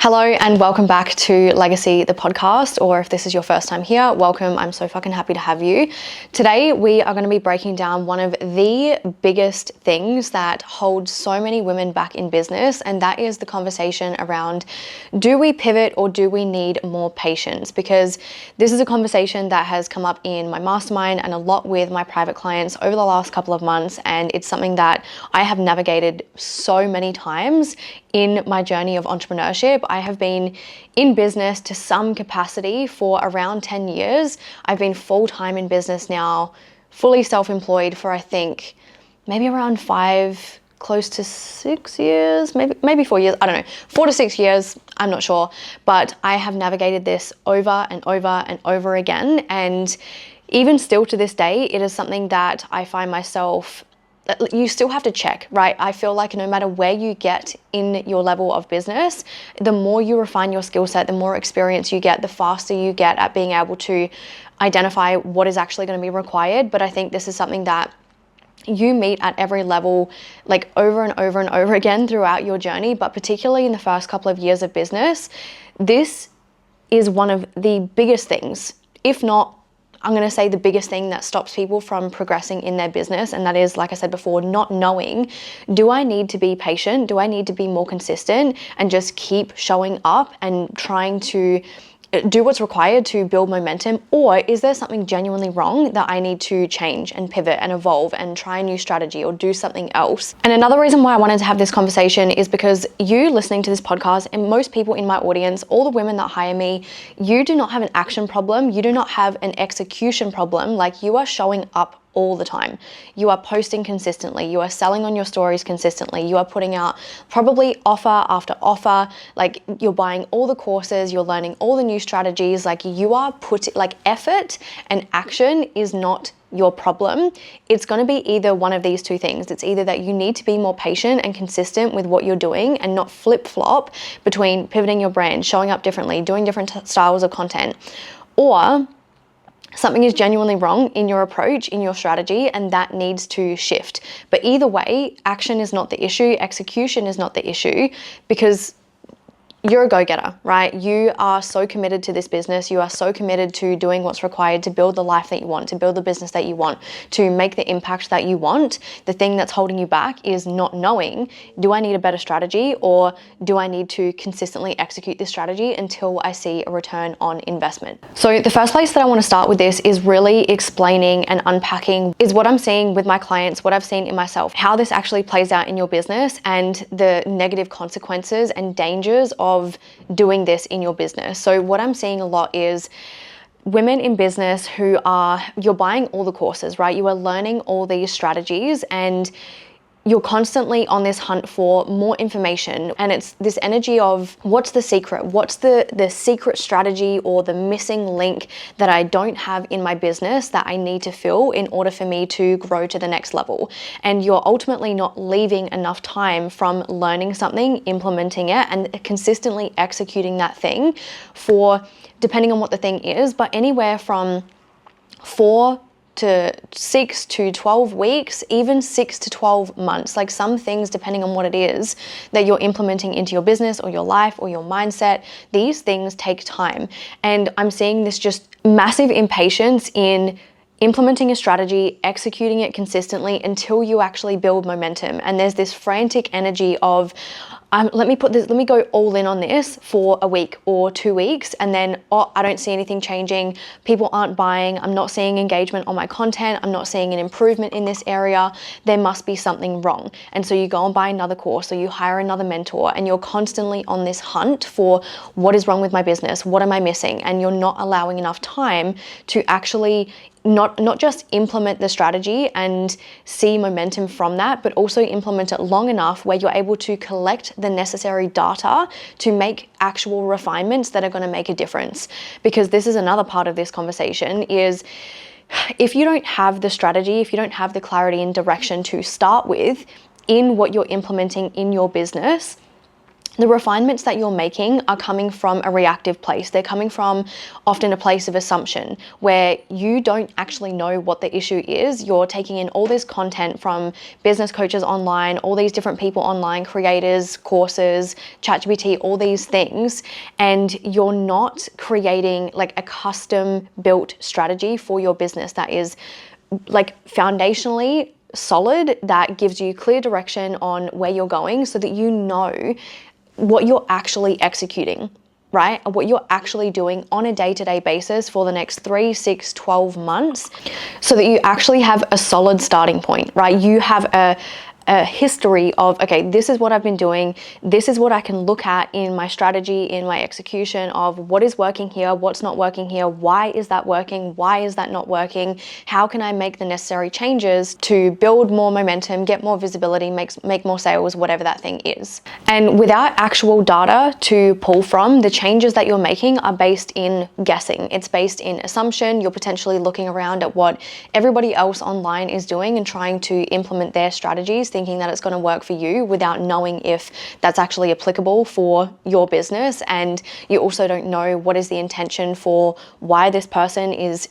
Hello and welcome back to Legacy, the podcast, or if this is your first time here, welcome. I'm so fucking happy to have you. Today, we are going to be breaking down one of the biggest things that holds so many women back in business, and that is the conversation around, do we pivot or do we need more patience? Because this is a conversation that has come up in my mastermind and a lot with my private clients over the last couple of months, and it's something that I have navigated so many times in my journey of entrepreneurship. I have been in business to some capacity for around 10 years. I've been full-time in business now, fully self-employed for I think maybe around 5, close to 6 years, maybe 4 years, I don't know, 4 to 6 years, I'm not sure. But I have navigated this over and over and over again. And even still to this day, it is something that I find myself, you still have to check, right? I feel like no matter where you get in your level of business, the more you refine your skill set, the more experience you get, the faster you get at being able to identify what is actually going to be required. But I think this is something that you meet at every level, like over and over and over again throughout your journey, but particularly in the first couple of years of business. This is one of the biggest things, if not, I'm going to say the biggest thing that stops people from progressing in their business. And that is, like I said before, not knowing, do I need to be patient? Do I need to be more consistent and just keep showing up and trying to do what's required to build momentum? Or is there something genuinely wrong that I need to change and pivot and evolve and try a new strategy or do something else? And another reason why I wanted to have this conversation is because you listening to this podcast and most people in my audience, all the women that hire me, you do not have an action problem. You do not have an execution problem. Like, you are showing up all the time. You are posting consistently. You are selling on your stories consistently. You are putting out probably offer after offer. Like, you're buying all the courses, you're learning all the new strategies. Like, you are effort and action is not your problem. It's going to be either one of these two things. It's either that you need to be more patient and consistent with what you're doing and not flip-flop between pivoting your brand, showing up differently, doing different styles of content, or something is genuinely wrong in your approach, in your strategy, and that needs to shift. But either way, action is not the issue, execution is not the issue, because you're a go-getter, right? You are so committed to this business. You are so committed to doing what's required to build the life that you want, to build the business that you want, to make the impact that you want. The thing that's holding you back is not knowing, do I need a better strategy, or do I need to consistently execute this strategy until I see a return on investment? So the first place that I want to start with this is really explaining and unpacking is what I'm seeing with my clients, what I've seen in myself, how this actually plays out in your business, and the negative consequences and dangers of doing this in your business. So what I'm seeing a lot is women in business you're buying all the courses, right? You are learning all these strategies and you're constantly on this hunt for more information. And it's this energy of, what's the secret? What's the secret strategy or the missing link that I don't have in my business that I need to fill in order for me to grow to the next level? And you're ultimately not leaving enough time from learning something, implementing it, and consistently executing that thing for, depending on what the thing is, but anywhere from 4 to 6 to 12 weeks, even 6 to 12 months. Like, some things, depending on what it is that you're implementing into your business or your life or your mindset, these things take time. And I'm seeing this just massive impatience in implementing a strategy, executing it consistently until you actually build momentum. And there's this frantic energy of, let me go all in on this for a week or 2 weeks, and then, I don't see anything changing. People aren't buying. I'm not seeing engagement on my content. I'm not seeing an improvement in this area. There must be something wrong. And so you go and buy another course, or you hire another mentor, and you're constantly on this hunt for, what is wrong with my business? What am I missing? And you're not allowing enough time to actually not just implement the strategy and see momentum from that, but also implement it long enough where you're able to collect the necessary data to make actual refinements that are going to make a difference. Because this is another part of this conversation is, if you don't have the strategy, if you don't have the clarity and direction to start with in what you're implementing in your business, the refinements that you're making are coming from a reactive place. They're coming from often a place of assumption where you don't actually know what the issue is. You're taking in all this content from business coaches online, all these different people online, creators, courses, ChatGPT, all these things, and you're not creating like a custom built strategy for your business that is like foundationally solid, that gives you clear direction on where you're going so that you know what you're actually executing, right? What you're actually doing on a day-to-day basis for the next 3, 6, 12 months, so that you actually have a solid starting point, right? You have a history of, okay, this is what I've been doing. This is what I can look at in my strategy, in my execution of what is working here, what's not working here, why is that working, why is that not working, how can I make the necessary changes to build more momentum, get more visibility, make more sales, whatever that thing is. And without actual data to pull from, the changes that you're making are based in guessing. It's based in assumption. You're potentially looking around at what everybody else online is doing and trying to implement their strategies, thinking that it's going to work for you without knowing if that's actually applicable for your business. And you also don't know what is the intention for why this person is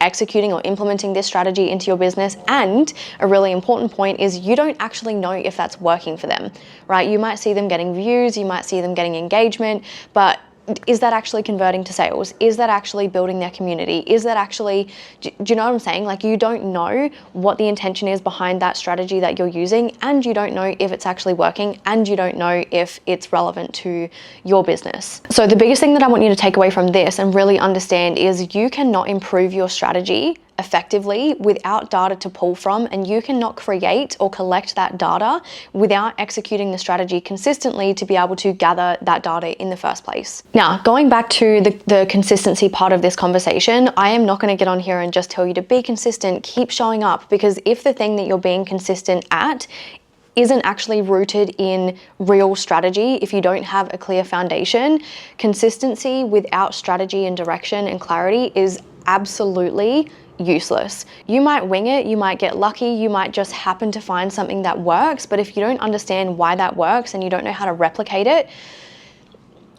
executing or implementing this strategy into your business. And a really important point is you don't actually know if that's working for them, right? You might see them getting views, you might see them getting engagement, but is that actually converting to sales? Is that actually building their community? Is that actually, do you know what I'm saying? Like, you don't know what the intention is behind that strategy that you're using, and you don't know if it's actually working, and you don't know if it's relevant to your business. So the biggest thing that I want you to take away from this and really understand is you cannot improve your strategy effectively without data to pull from, and you cannot create or collect that data without executing the strategy consistently to be able to gather that data in the first place. Now, going back to the consistency part of this conversation, I am not going to get on here and just tell you to be consistent, keep showing up, because if the thing that you're being consistent at isn't actually rooted in real strategy, if you don't have a clear foundation, consistency without strategy and direction and clarity is absolutely useless. You might wing it, you might get lucky, you might just happen to find something that works, but if you don't understand why that works and you don't know how to replicate it,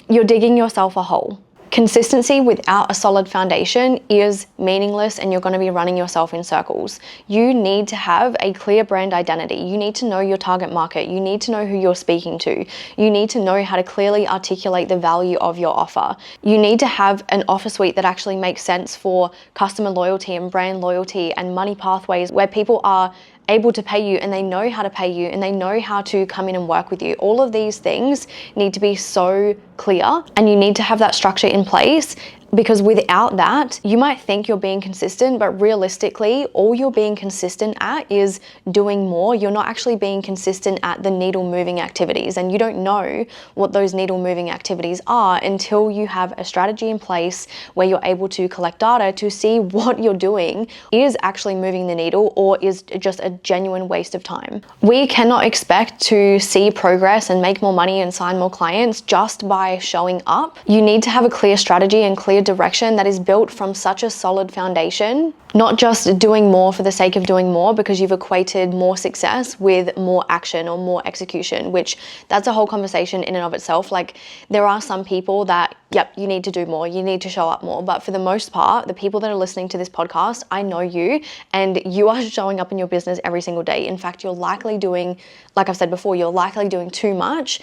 you're digging yourself a hole. Consistency without a solid foundation is meaningless, and you're going to be running yourself in circles. You need to have a clear brand identity. You need to know your target market. You need to know who you're speaking to. You need to know how to clearly articulate the value of your offer. You need to have an offer suite that actually makes sense for customer loyalty and brand loyalty and money pathways, where people are able to pay you and they know how to pay you and they know how to come in and work with you. All of these things need to be so clear, and you need to have that structure in place, because without that, you might think you're being consistent, but realistically, all you're being consistent at is doing more. You're not actually being consistent at the needle moving activities, and you don't know what those needle moving activities are until you have a strategy in place where you're able to collect data to see what you're doing is actually moving the needle or is just a genuine waste of time. We cannot expect to see progress and make more money and sign more clients just by showing up. You need to have a clear strategy and clear direction that is built from such a solid foundation, not just doing more for the sake of doing more because you've equated more success with more action or more execution, which that's a whole conversation in and of itself. Like, there are some people that, yep, you need to do more, you need to show up more. But for the most part, the people that are listening to this podcast, I know you, and you are showing up in your business every single day. In fact, you're likely doing, like I've said before, you're likely doing too much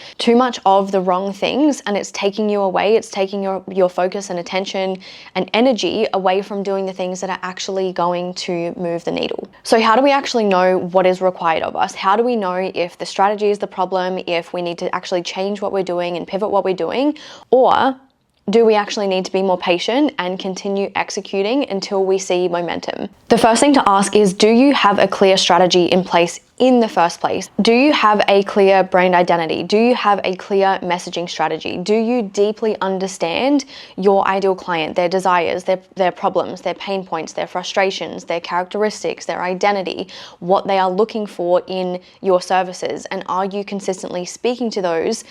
of the wrong things, and it's taking you away. It's taking your focus and attention and energy away from doing the things that are actually going to move the needle. So how do we actually know what is required of us? How do we know if the strategy is the problem, if we need to actually change what we're doing and pivot what we're doing, or do we actually need to be more patient and continue executing until we see momentum? The first thing to ask is, do you have a clear strategy in place in the first place? Do you have a clear brand identity? Do you have a clear messaging strategy? Do you deeply understand your ideal client, their desires, their problems, their pain points, their frustrations, their characteristics, their identity, what they are looking for in your services? And are you consistently speaking to those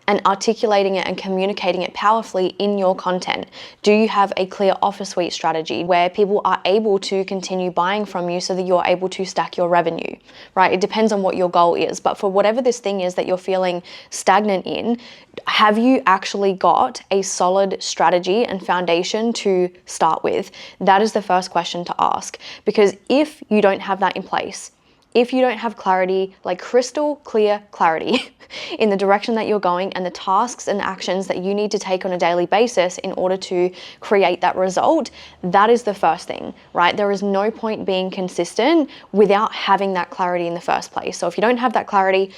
and articulating it and communicating it powerfully in your content? Do you have a clear offer suite strategy where people are able to continue buying from you so that you're able to stack your revenue, right? It depends on what your goal is, but for whatever this thing is that you're feeling stagnant in, have you actually got a solid strategy and foundation to start with? That is the first question to ask, because if you don't have that in place, if you don't have clarity, like crystal clear clarity in the direction that you're going and the tasks and actions that you need to take on a daily basis in order to create that result, that is the first thing, right? There is no point being consistent without having that clarity in the first place. So if you don't have that clarity,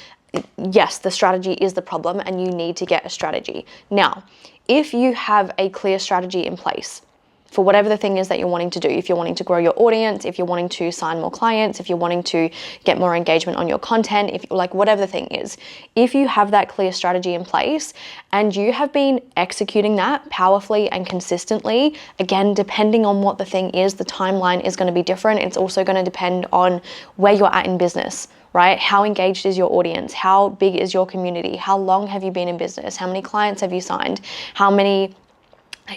yes, the strategy is the problem and you need to get a strategy. Now, if you have a clear strategy in place, for whatever the thing is that you're wanting to do, if you're wanting to grow your audience, if you're wanting to sign more clients, if you're wanting to get more engagement on your content, if like whatever the thing is, if you have that clear strategy in place and you have been executing that powerfully and consistently, again, depending on what the thing is, the timeline is going to be different. It's also going to depend on where you're at in business, right? How engaged is your audience? How big is your community? How long have you been in business? How many clients have you signed? How many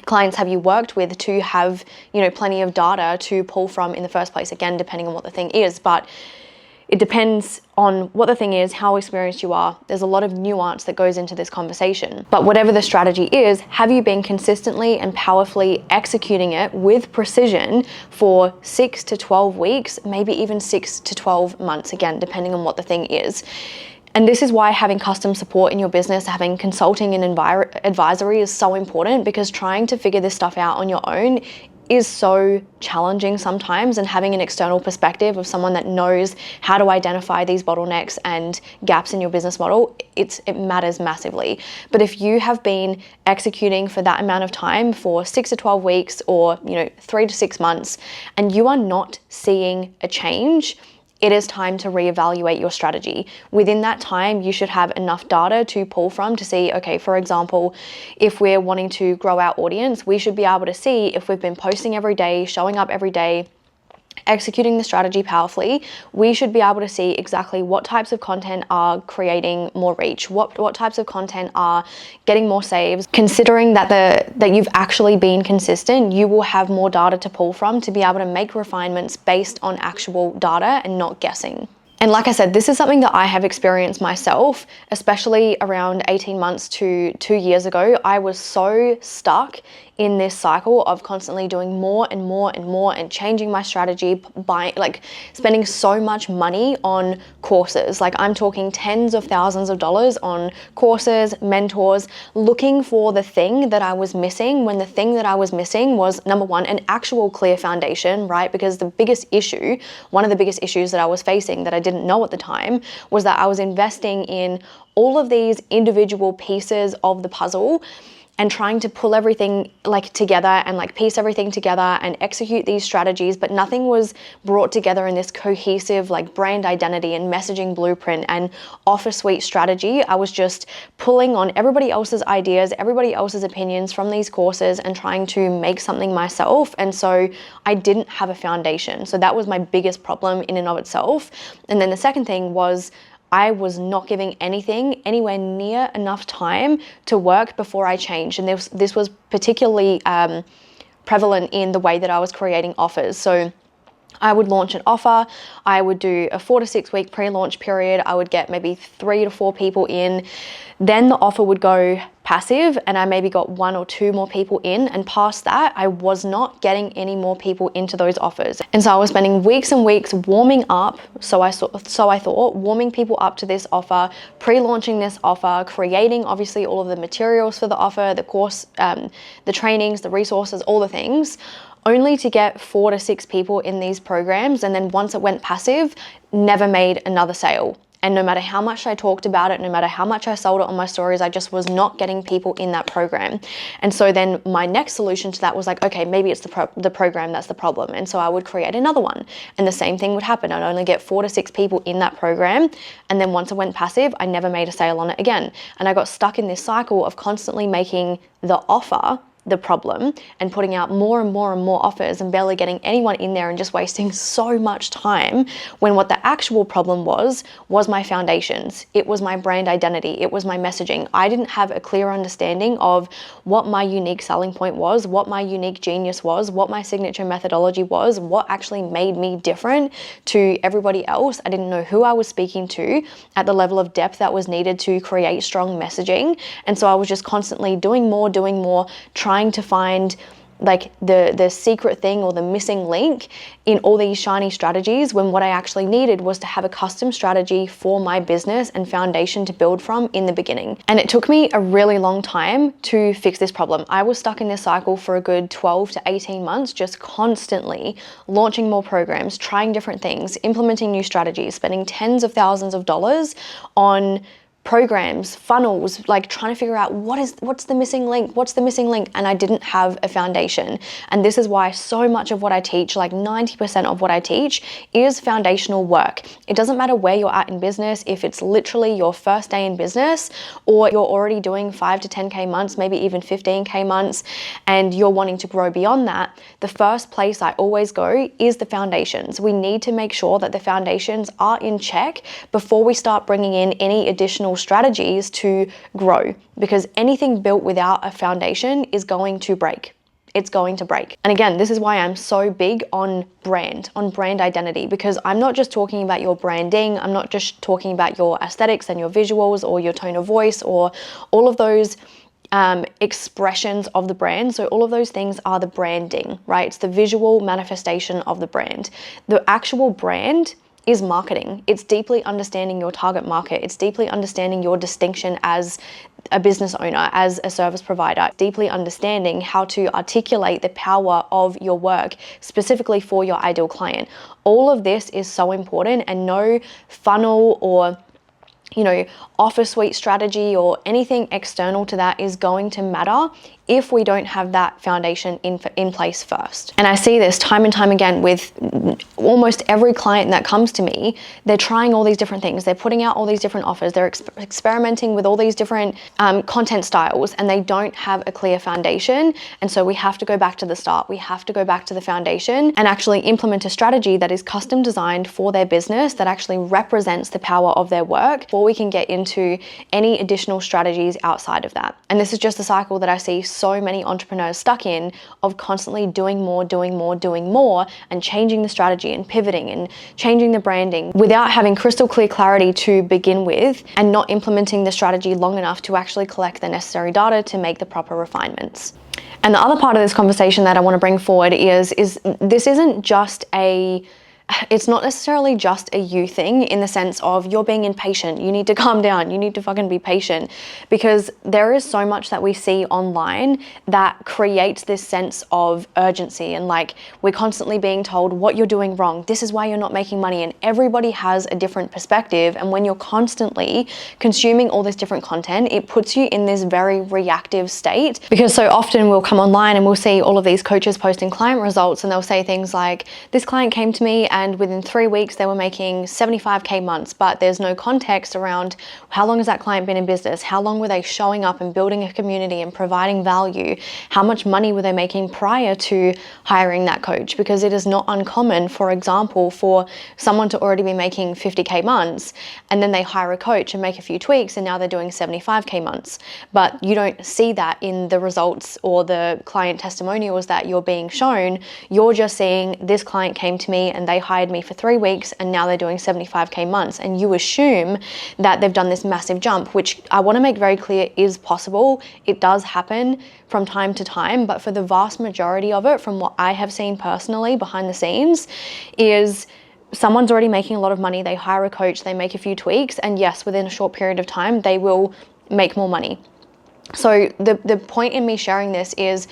clients have you worked with to have, plenty of data to pull from in the first place? Again, depending on what the thing is, but it depends on what the thing is, how experienced you are. There's a lot of nuance that goes into this conversation. But whatever the strategy is, have you been consistently and powerfully executing it with precision for 6 to 12 weeks, maybe even 6 to 12 months, again, depending on what the thing is. And this is why having custom support in your business, having consulting and advisory is so important, because trying to figure this stuff out on your own is so challenging sometimes, and having an external perspective of someone that knows how to identify these bottlenecks and gaps in your business model, it matters massively. But if you have been executing for that amount of time, for 6 to 12 weeks or 3 to 6 months, and you are not seeing a change, it is time to reevaluate your strategy. Within that time, you should have enough data to pull from to see, okay, for example, if we're wanting to grow our audience, we should be able to see if we've been posting every day, showing up every day, executing the strategy powerfully. We should be able to see exactly what types of content are creating more reach, what types of content are getting more saves. Considering that you've actually been consistent, you will have more data to pull from to be able to make refinements based on actual data and not guessing. And like I said, this is something that I have experienced myself, especially around 18 months to 2 years ago. I was so stuck in this cycle of constantly doing more and more and more and changing my strategy, spending so much money on courses. Like, I'm talking tens of thousands of dollars on courses, mentors, looking for the thing that I was missing, when the thing that I was missing was, number one, an actual clear foundation, right? Because one of the biggest issues that I was facing that I didn't know at the time was that I was investing in all of these individual pieces of the puzzle and trying to pull everything together and piece everything together and execute these strategies, but nothing was brought together in this cohesive brand identity and messaging blueprint and offer suite strategy. I was just pulling on everybody else's ideas, everybody else's opinions from these courses and trying to make something myself. And so I didn't have a foundation. So that was my biggest problem in and of itself. And then the second thing was, I was not giving anything anywhere near enough time to work before I changed. And this was particularly prevalent in the way that I was creating offers. So I would launch an offer, I would do a 4 to 6 week pre-launch period, I would get maybe 3 to 4 people in, then the offer would go passive and I maybe got 1 or 2 more people in, and past that I was not getting any more people into those offers. And so I was spending weeks and weeks warming up, so I thought, warming people up to this offer, pre-launching this offer, creating obviously all of the materials for the offer, the course, the trainings, the resources, all the things, only to get 4 to 6 people in these programs. And then once it went passive, never made another sale. And no matter how much I talked about it, no matter how much I sold it on my stories, I just was not getting people in that program. And so then my next solution to that was okay, maybe it's the program that's the problem. And so I would create another one. And the same thing would happen. I'd only get 4 to 6 people in that program. And then once it went passive, I never made a sale on it again. And I got stuck in this cycle of constantly making the offer the problem and putting out more and more and more offers and barely getting anyone in there and just wasting so much time, when what the actual problem was my foundations. It was my brand identity. It was my messaging. I didn't have a clear understanding of what my unique selling point was, what my unique genius was, what my signature methodology was, what actually made me different to everybody else. I didn't know who I was speaking to at the level of depth that was needed to create strong messaging. And so I was just constantly doing more, trying to find like the secret thing or the missing link in all these shiny strategies, when what I actually needed was to have a custom strategy for my business and foundation to build from in the beginning. And it took me a really long time to fix this problem. I was stuck in this cycle for a good 12 to 18 months, just constantly launching more programs, trying different things, implementing new strategies, spending tens of thousands of dollars on programs, funnels, like trying to figure out what's the missing link, and I didn't have a foundation. And this is why so much of what I teach, like 90% of what I teach, is foundational work. It doesn't matter where you're at in business, if it's literally your first day in business, or you're already doing 5 to 10K months, maybe even 15K months, and you're wanting to grow beyond that, the first place I always go is the foundations. We need to make sure that the foundations are in check before we start bringing in any additional strategies to grow, because anything built without a foundation is going to break. It's going to break. And again, this is why I'm so big on brand identity, because I'm not just talking about your branding. I'm not just talking about your aesthetics and your visuals or your tone of voice or all of those expressions of the brand. So all of those things are the branding, right? It's the visual manifestation of the brand. The actual brand is marketing. It's deeply understanding your target market. It's deeply understanding your distinction as a business owner, as a service provider, deeply understanding how to articulate the power of your work specifically for your ideal client. All of this is so important, and no funnel or offer suite strategy or anything external to that is going to matter if we don't have that foundation in place first. And I see this time and time again with almost every client that comes to me. They're trying all these different things. They're putting out all these different offers. They're experimenting with all these different content styles, and they don't have a clear foundation. And so we have to go back to the start. We have to go back to the foundation and actually implement a strategy that is custom designed for their business, that actually represents the power of their work, before we can get into any additional strategies outside of that. And this is just a cycle that I see so many entrepreneurs stuck in, of constantly doing more, and changing the strategy and pivoting and changing the branding without having crystal clear clarity to begin with, and not implementing the strategy long enough to actually collect the necessary data to make the proper refinements. And the other part of this conversation that I want to bring forward is this isn't just it's not necessarily just a you thing, in the sense of you're being impatient, you need to calm down, you need to fucking be patient, because there is so much that we see online that creates this sense of urgency, and like we're constantly being told what you're doing wrong, this is why you're not making money, and everybody has a different perspective. And when you're constantly consuming all this different content, it puts you in this very reactive state, because so often we'll come online and we'll see all of these coaches posting client results, and they'll say things like, this client came to me and within 3 weeks they were making 75K months, but there's no context around how long has that client been in business, how long were they showing up and building a community and providing value, how much money were they making prior to hiring that coach, because it is not uncommon, for example, for someone to already be making 50K months and then they hire a coach and make a few tweaks and now they're doing 75K months. But you don't see that in the results or the client testimonials that you're being shown. You're just seeing, this client came to me and they hired me for 3 weeks and now they're doing 75K months, and you assume that they've done this massive jump, which I want to make very clear is possible. It does happen from time to time, but for the vast majority of it, from what I have seen personally behind the scenes, is someone's already making a lot of money, they hire a coach, they make a few tweaks, and yes, within a short period of time they will make more money. So the point in me sharing this is,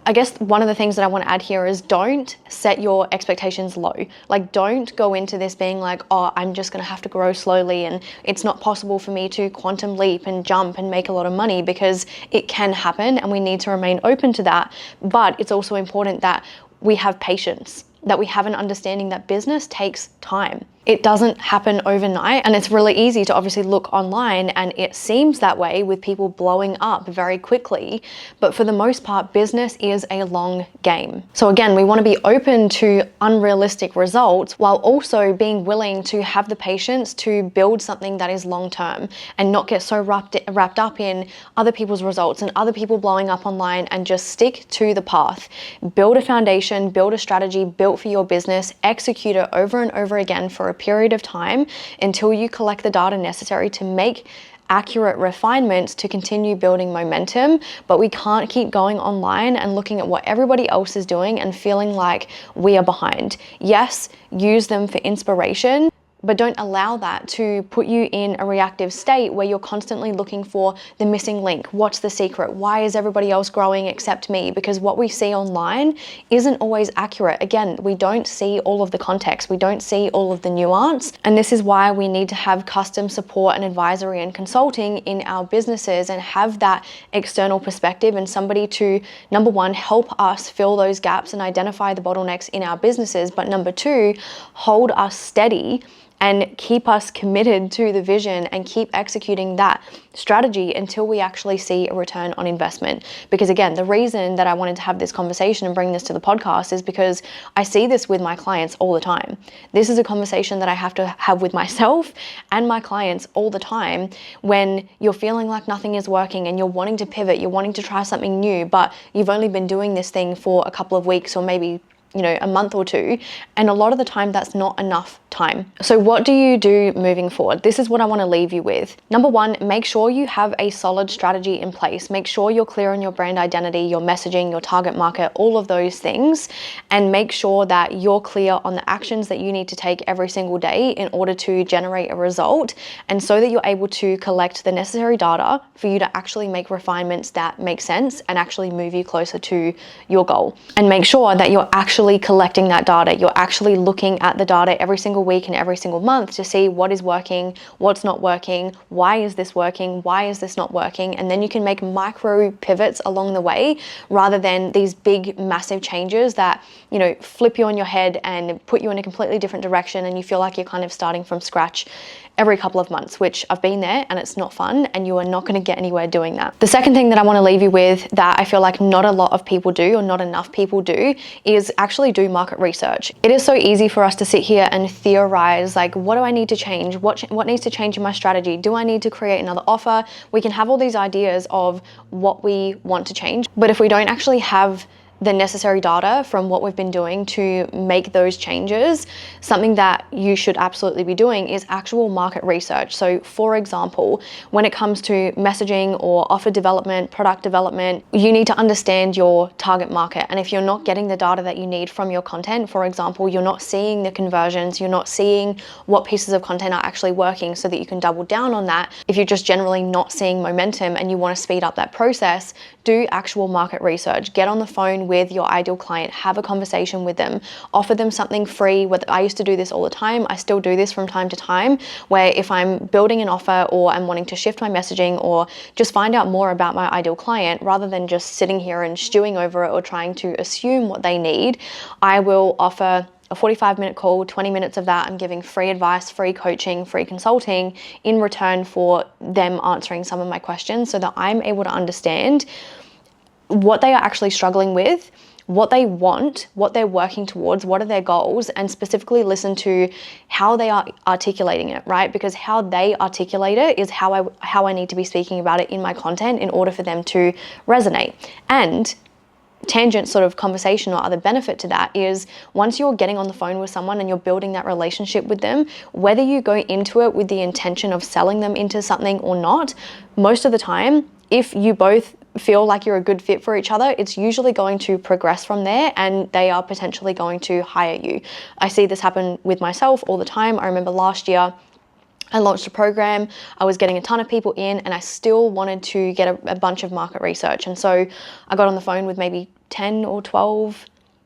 I guess one of the things that I want to add here is, don't set your expectations low. Like, don't go into this being like, oh, I'm just going to have to grow slowly and it's not possible for me to quantum leap and jump and make a lot of money, because it can happen and we need to remain open to that. But it's also important that we have patience, that we have an understanding that business takes time. It doesn't happen overnight, and it's really easy to obviously look online and it seems that way with people blowing up very quickly, but for the most part, business is a long game. So again, we want to be open to unrealistic results while also being willing to have the patience to build something that is long term and not get so wrapped up in other people's results and other people blowing up online, and just stick to the path. Build a foundation, build a strategy built for your business, execute it over and over again for a period of time until you collect the data necessary to make accurate refinements to continue building momentum. But we can't keep going online and looking at what everybody else is doing and feeling like we are behind. Yes, use them for inspiration, but don't allow that to put you in a reactive state where you're constantly looking for the missing link. What's the secret? Why is everybody else growing except me? Because what we see online isn't always accurate. Again, we don't see all of the context. We don't see all of the nuance. And this is why we need to have custom support and advisory and consulting in our businesses and have that external perspective and somebody to, number one, help us fill those gaps and identify the bottlenecks in our businesses. But number two, hold us steady and keep us committed to the vision and keep executing that strategy until we actually see a return on investment. Because again, the reason that I wanted to have this conversation and bring this to the podcast is because I see this with my clients all the time. This is a conversation that I have to have with myself and my clients all the time when you're feeling like nothing is working and you're wanting to pivot, you're wanting to try something new, but you've only been doing this thing for a couple of weeks or maybe a month or two, and a lot of the time that's not enough time. So what do you do moving forward? This is what I want to leave you with. Number one, make sure you have a solid strategy in place. Make sure you're clear on your brand identity, your messaging, your target market, all of those things, and make sure that you're clear on the actions that you need to take every single day in order to generate a result, and so that you're able to collect the necessary data for you to actually make refinements that make sense and actually move you closer to your goal. And make sure that you're actually collecting that data. You're actually looking at the data every single week and every single month to see what is working, what's not working, why is this working, why is this not working, and then you can make micro pivots along the way rather than these big massive changes that flip you on your head and put you in a completely different direction and you feel like you're kind of starting from scratch every couple of months, which I've been there and it's not fun, and you are not going to get anywhere doing that. The second thing that I want to leave you with that I feel like not a lot of people do or not enough people do is actually do market research. It is so easy for us to sit here and theorize like, what do I need to change? What needs to change in my strategy? Do I need to create another offer? We can have all these ideas of what we want to change, but if we don't actually have the necessary data from what we've been doing to make those changes, something that you should absolutely be doing is actual market research. So for example, when it comes to messaging or offer development, product development, you need to understand your target market. And if you're not getting the data that you need from your content, for example, you're not seeing the conversions, you're not seeing what pieces of content are actually working so that you can double down on that. If you're just generally not seeing momentum and you want to speed up that process, do actual market research. Get on the phone with your ideal client, have a conversation with them, offer them something free. I used to do this all the time. I still do this from time to time, where if I'm building an offer or I'm wanting to shift my messaging or just find out more about my ideal client, rather than just sitting here and stewing over it or trying to assume what they need, I will offer a 45-minute call, 20 minutes of that, I'm giving free advice, free coaching, free consulting in return for them answering some of my questions so that I'm able to understand what they are actually struggling with, what they want, what they're working towards, what are their goals, and specifically listen to how they are articulating it, right? Because how they articulate it is how I need to be speaking about it in my content in order for them to resonate. And tangent sort of conversation or other benefit to that is once you're getting on the phone with someone and you're building that relationship with them, whether you go into it with the intention of selling them into something or not, most of the time, if you both feel like you're a good fit for each other, it's usually going to progress from there and they are potentially going to hire you. I see this happen with myself all the time. I remember last year, I launched a program, I was getting a ton of people in and I still wanted to get a bunch of market research. And so I got on the phone with maybe 10 or 12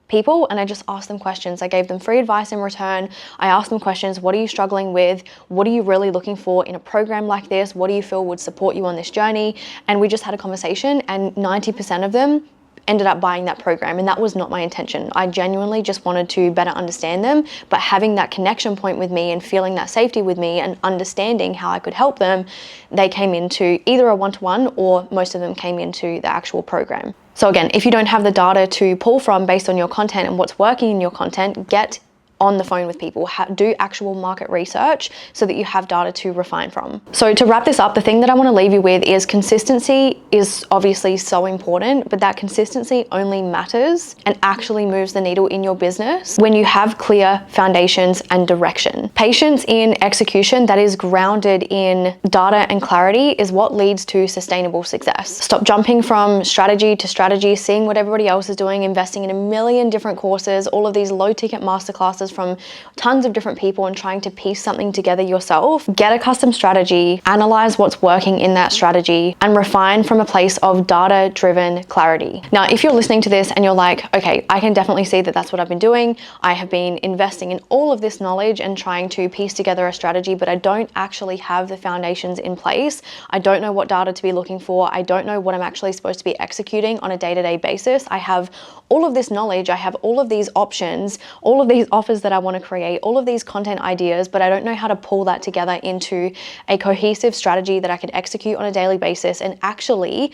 people and I just asked them questions. I gave them free advice in return. I asked them questions. What are you struggling with? What are you really looking for in a program like this? What do you feel would support you on this journey? And we just had a conversation and 90% of them ended up buying that program, and that was not my intention. I genuinely just wanted to better understand them, but having that connection point with me and feeling that safety with me and understanding how I could help them, they came into either a one-to-one, or most of them came into the actual program. So again, if you don't have the data to pull from based on your content and what's working in your content, get on the phone with people, do actual market research so that you have data to refine from. So to wrap this up, the thing that I want to leave you with is consistency is obviously so important, but that consistency only matters and actually moves the needle in your business when you have clear foundations and direction. Patience in execution that is grounded in data and clarity is what leads to sustainable success. Stop jumping from strategy to strategy, seeing what everybody else is doing, investing in a million different courses, all of these low ticket masterclasses from tons of different people, and trying to piece something together yourself. Get a custom strategy, analyze what's working in that strategy, and refine from a place of data-driven clarity. Now, if you're listening to this and you're like, okay, I can definitely see that that's what I've been doing. I have been investing in all of this knowledge and trying to piece together a strategy, but I don't actually have the foundations in place. I don't know what data to be looking for. I don't know what I'm actually supposed to be executing on a day-to-day basis. I have all of this knowledge, I have all of these options, all of these offers that I want to create, all of these content ideas, but I don't know how to pull that together into a cohesive strategy that I can execute on a daily basis and actually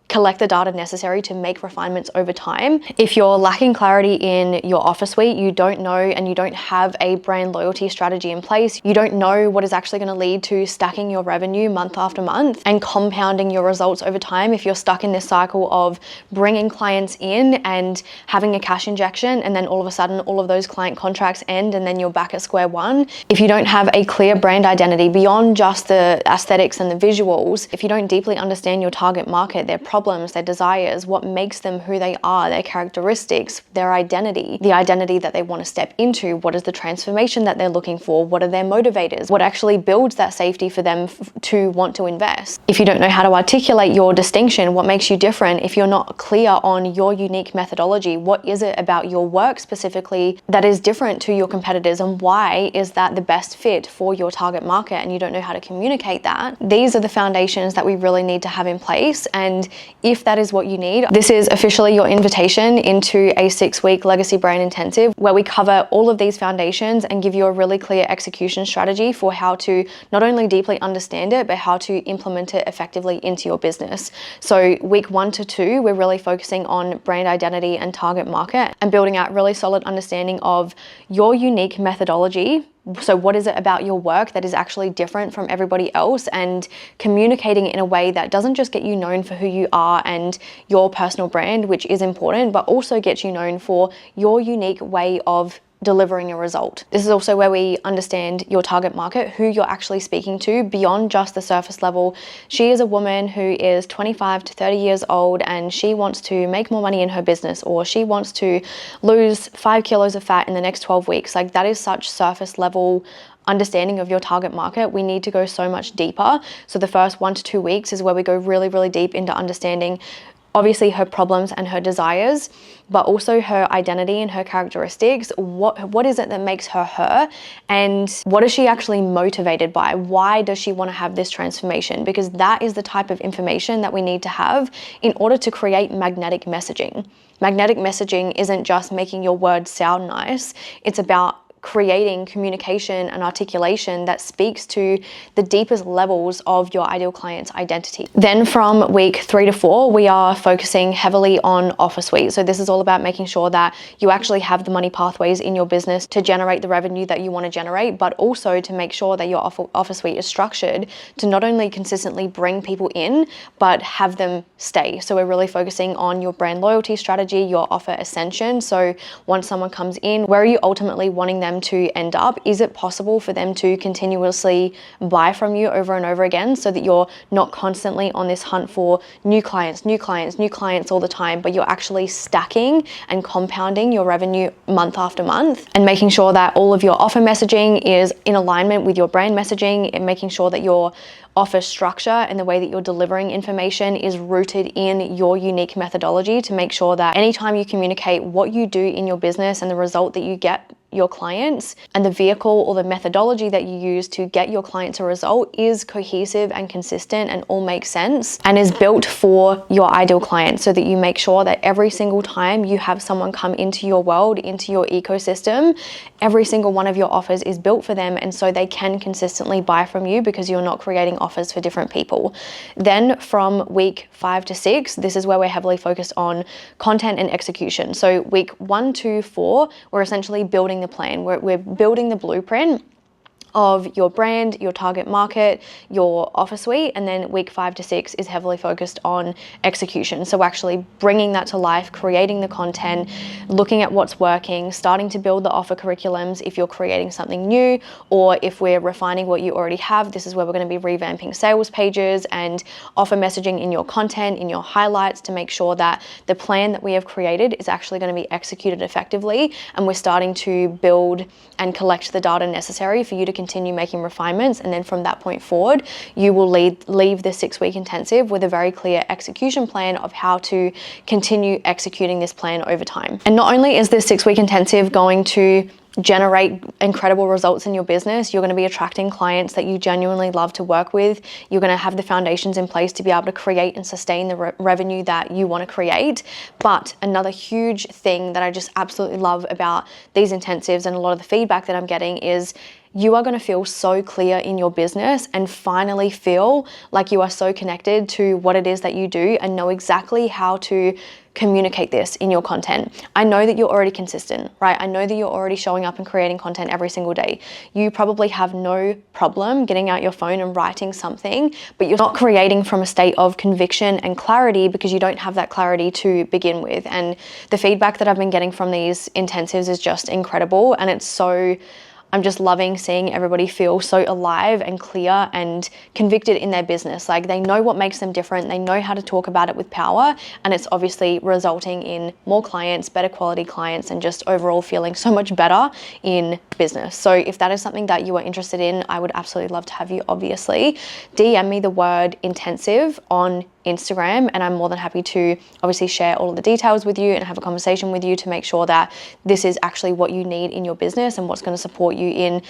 collect the data necessary to make refinements over time. If you're lacking clarity in your offer suite, you don't know and you don't have a brand loyalty strategy in place, you don't know what is actually going to lead to stacking your revenue month after month and compounding your results over time. If you're stuck in this cycle of bringing clients in and having a cash injection, and then all of a sudden all of those client contracts end and then you're back at square one. If you don't have a clear brand identity beyond just the aesthetics and the visuals, if you don't deeply understand your target market, their problems, their desires, what makes them who they are, their characteristics, their identity, the identity that they want to step into, what is the transformation that they're looking for, what are their motivators, what actually builds that safety for them to want to invest. If you don't know how to articulate your distinction, what makes you different, if you're not clear on your unique methodology, what is it about your work specifically that is different to your competitors, and why is that the best fit for your target market, and you don't know how to communicate that, these are the foundations that we really need to have in place. And if that is what you need, this is officially your invitation into a 6-week Legacy Brand Intensive, where we cover all of these foundations and give you a really clear execution strategy for how to not only deeply understand it, but how to implement it effectively into your business. So week 1 to 2, we're really focusing on brand identity and target market and building out really solid understanding of your unique methodology. So what is it about your work that is actually different from everybody else, and communicating in a way that doesn't just get you known for who you are and your personal brand, which is important, but also gets you known for your unique way of delivering a result. This is also where we understand your target market, who you're actually speaking to beyond just the surface level. She is a woman who is 25 to 30 years old and she wants to make more money in her business, or she wants to lose 5 kilos of fat in the next 12 weeks. Like, that is such surface level understanding of your target market. We need to go so much deeper. So the first 1 to 2 weeks is where we go really, really deep into understanding obviously her problems and her desires, but also her identity and her characteristics. What is it that makes her her, and what is she actually motivated by? Why does she want to have this transformation? Because that is the type of information that we need to have in order to create magnetic messaging. Magnetic messaging isn't just making your words sound nice. It's about creating communication and articulation that speaks to the deepest levels of your ideal client's identity. Then from week 3 to 4, we are focusing heavily on offer suite. So this is all about making sure that you actually have the money pathways in your business to generate the revenue that you want to generate, but also to make sure that your offer suite is structured to not only consistently bring people in, but have them stay. So we're really focusing on your brand loyalty strategy, your offer ascension. So once someone comes in, where are you ultimately wanting them to end up? Is it possible for them to continuously buy from you over and over again, so that you're not constantly on this hunt for new clients all the time, but you're actually stacking and compounding your revenue month after month, and making sure that all of your offer messaging is in alignment with your brand messaging, and making sure that your offer structure and the way that you're delivering information is rooted in your unique methodology, to make sure that anytime you communicate what you do in your business and the result that you get your clients, and the vehicle or the methodology that you use to get your clients a result is cohesive and consistent and all makes sense and is built for your ideal client, so that you make sure that every single time you have someone come into your world, into your ecosystem, every single one of your offers is built for them, and so they can consistently buy from you because you're not creating offers for different people. Then from week 5 to 6, this is where we're heavily focused on content and execution. So week 1 to 4, we're essentially building the plan. We're building the blueprint of your brand, your target market, your offer suite, and then week 5 to 6 is heavily focused on execution. So actually bringing that to life, creating the content, looking at what's working, starting to build the offer curriculums if you're creating something new, or if we're refining what you already have, this is where we're going to be revamping sales pages and offer messaging in your content, in your highlights, to make sure that the plan that we have created is actually going to be executed effectively, and we're starting to build and collect the data necessary for you to continue making refinements. And then from that point forward, you will leave the 6-week intensive with a very clear execution plan of how to continue executing this plan over time. And not only is this 6-week intensive going to generate incredible results in your business, you're going to be attracting clients that you genuinely love to work with. You're going to have the foundations in place to be able to create and sustain the revenue that you want to create. But another huge thing that I just absolutely love about these intensives and a lot of the feedback that I'm getting is you are going to feel so clear in your business and finally feel like you are so connected to what it is that you do and know exactly how to communicate this in your content. I know that you're already consistent, right? I know that you're already showing up and creating content every single day. You probably have no problem getting out your phone and writing something, but you're not creating from a state of conviction and clarity because you don't have that clarity to begin with. And the feedback that I've been getting from these intensives is just incredible. And I'm just loving seeing everybody feel so alive and clear and convicted in their business. Like they know what makes them different. They know how to talk about it with power. And it's obviously resulting in more clients, better quality clients, and just overall feeling so much better in business. So if that is something that you are interested in, I would absolutely love to have you obviously DM me the word intensive on Instagram, and I'm more than happy to obviously share all of the details with you and have a conversation with you to make sure that this is actually what you need in your business and what's going to support you in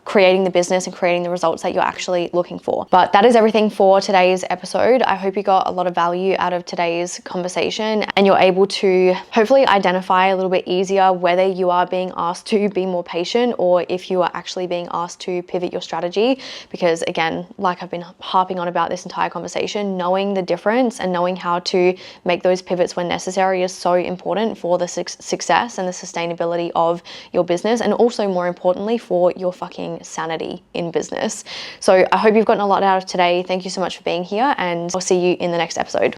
creating the business and creating the results that you're actually looking for. But that is everything for today's episode. I hope you got a lot of value out of today's conversation and you're able to hopefully identify a little bit easier whether you are being asked to be more patient or if you are actually being asked to pivot your strategy. Because again, like I've been harping on about this entire conversation, knowing the difference and knowing how to make those pivots when necessary is so important for the success and the sustainability of your business, and also more importantly for your fucking sanity in business. So I hope you've gotten a lot out of today. Thank you so much for being here, and I'll see you in the next episode.